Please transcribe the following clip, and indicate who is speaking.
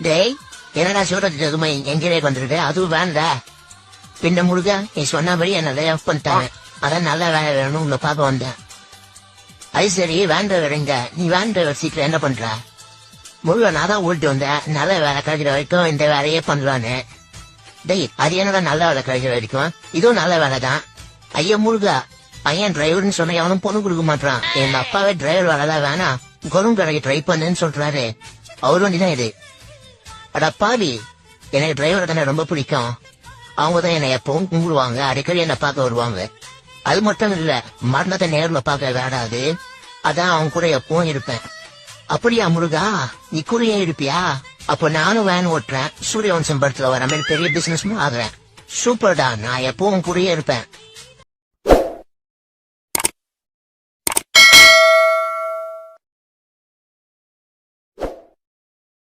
Speaker 1: டேய், என்னடா சூரத்துக்கு என்கிரே வந்துருது, அதுவும் வேண்டா. பின்ன முருகா, நீ சொன்னபடி என்ன லே ஆஃப் பண்ணிட்டாங்க. அதான் நல்ல வேலை வேணும் உங்களை பார்க்க வந்தேன். அது சரி, வேன் டிரைவர் எங்க? நீ வேன் டிரைவர் சீட்ல என்ன பண்ற? முருகா, நான் தான் ஓட்டு வந்தேன். நல்ல வேலை கிடைக்கிற வரைக்கும் இந்த வேலையே பண்ணலான்னு. டேய், அது என்னடா நல்ல வேலை கிடைக்கிற வரைக்கும்? இதுவும் நல்ல வேலை தான். ஐயா முருகா, பையன் டிரைவர்னு சொன்ன எவனும் பொண்ணு கொடுக்க மாட்டான். எங்க அப்பாவே டிரைவர் வேலைதான் வேணாம், குரம் கடைக்கு ட்ரை பண்ணுன்னு சொல்றாரு. அவர் வண்டிதான் இது. அடா பாவி, எனக்கு டிரைவர் தானே ரொம்ப பிடிக்கும். அவங்கதான் என்னை எப்பவும் கும்பிடுவாங்க, அடிக்கடி என்ன பார்க்க வருவாங்க. அது மட்டும் இல்ல, மரணத்தை நேர்ல பார்க்க வேடாது. அதான் அவங்க கூட எப்பவும் இருப்பேன். அப்படியா முருகா, நீ கூடயே இருப்பியா? அப்ப நானும் வேன் ஓட்டுறேன், சூரியவம்சம் படத்துல வர மாதிரி பெரிய பிசினஸ் ஆகுறேன். சூப்பர்டா, நான் எப்பவும் கூடயே இருப்பேன்.